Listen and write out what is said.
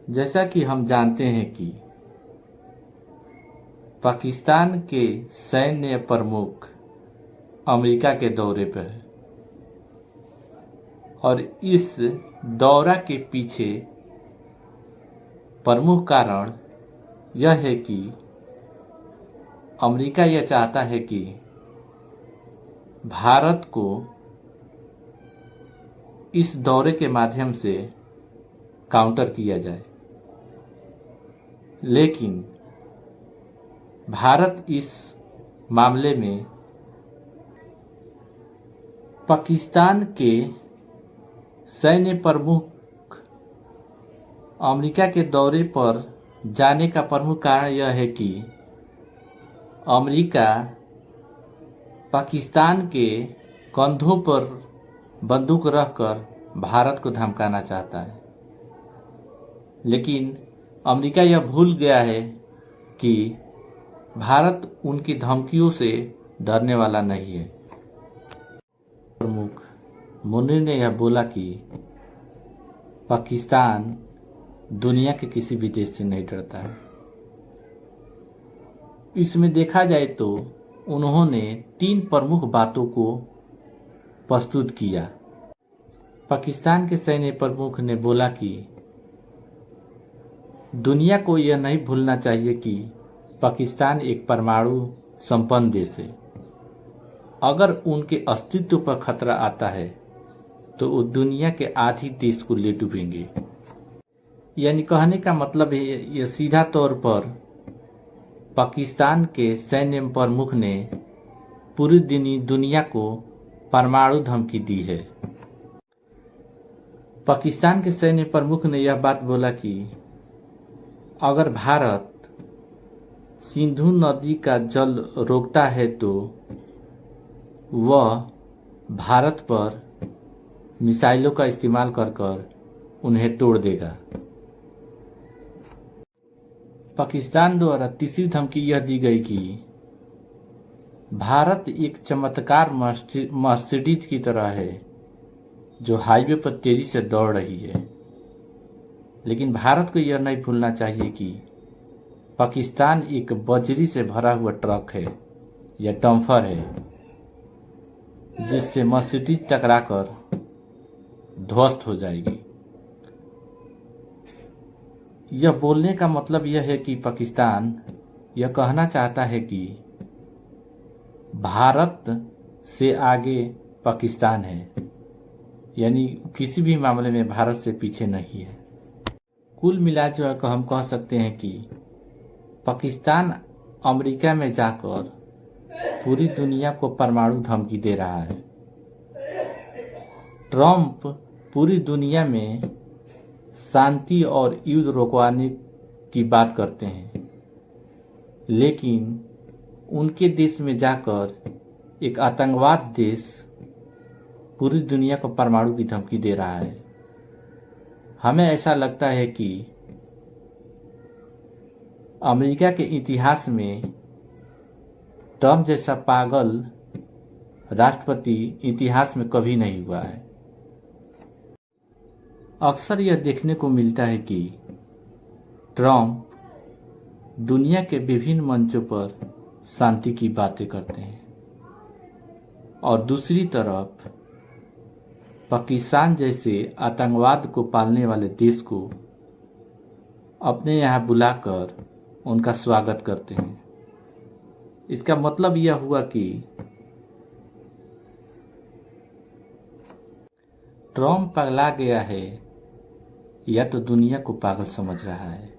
जैसा कि हम जानते हैं कि पाकिस्तान के सैन्य प्रमुख अमेरिका के दौरे पर है और इस दौरा के पीछे प्रमुख कारण यह है कि अमेरिका यह चाहता है कि भारत को इस दौरे के माध्यम से काउंटर किया जाए, लेकिन भारत इस मामले में पाकिस्तान के सैन्य प्रमुख अमेरिका के दौरे पर जाने का प्रमुख कारण यह है कि अमेरिका पाकिस्तान के कंधों पर बंदूक रखकर भारत को धमकाना चाहता है। लेकिन अमेरिका यह भूल गया है कि भारत उनकी धमकियों से डरने वाला नहीं है। प्रमुख मुनीर ने यह बोला कि पाकिस्तान दुनिया के किसी भी देश से नहीं डरता है। इसमें देखा जाए तो उन्होंने 3 प्रमुख बातों को प्रस्तुत किया। पाकिस्तान के सैन्य प्रमुख ने बोला कि दुनिया को यह नहीं भूलना चाहिए कि पाकिस्तान एक परमाणु संपन्न देश है। अगर उनके अस्तित्व पर खतरा आता है तो वो दुनिया के आधी देश को ले डूबेंगे। यानी कहने का मतलब है, यह सीधा तौर पर पाकिस्तान के सैन्य प्रमुख ने पूरी दुनिया को परमाणु धमकी दी है। पाकिस्तान के सैन्य प्रमुख ने यह बात बोला कि अगर भारत सिंधु नदी का जल रोकता है तो वह भारत पर मिसाइलों का इस्तेमाल कर उन्हें तोड़ देगा। पाकिस्तान द्वारा तीसरी धमकी यह दी गई कि भारत एक चमत्कार मर्सिडीज की तरह है जो हाईवे पर तेजी से दौड़ रही है। लेकिन भारत को यह नहीं भूलना चाहिए कि पाकिस्तान एक बजरी से भरा हुआ ट्रक है या डंपर है जिससे मर्सिडीज टकराकर ध्वस्त हो जाएगी। यह बोलने का मतलब यह है कि पाकिस्तान यह कहना चाहता है कि भारत से आगे पाकिस्तान है, यानी किसी भी मामले में भारत से पीछे नहीं है। कुल मिलाकर हम कह सकते हैं कि पाकिस्तान अमेरिका में जाकर पूरी दुनिया को परमाणु धमकी दे रहा है। ट्रंप पूरी दुनिया में शांति और युद्ध रोकवाने की बात करते हैं, लेकिन उनके देश में जाकर एक आतंकवाद देश पूरी दुनिया को परमाणु की धमकी दे रहा है। हमें ऐसा लगता है कि अमेरिका के इतिहास में ट्रंप जैसा पागल राष्ट्रपति इतिहास में कभी नहीं हुआ है। अक्सर यह देखने को मिलता है कि ट्रंप दुनिया के विभिन्न मंचों पर शांति की बातें करते हैं और दूसरी तरफ पाकिस्तान जैसे आतंकवाद को पालने वाले देश को अपने यहाँ बुलाकर उनका स्वागत करते हैं। इसका मतलब यह हुआ कि ट्रंप पगला गया है या तो दुनिया को पागल समझ रहा है।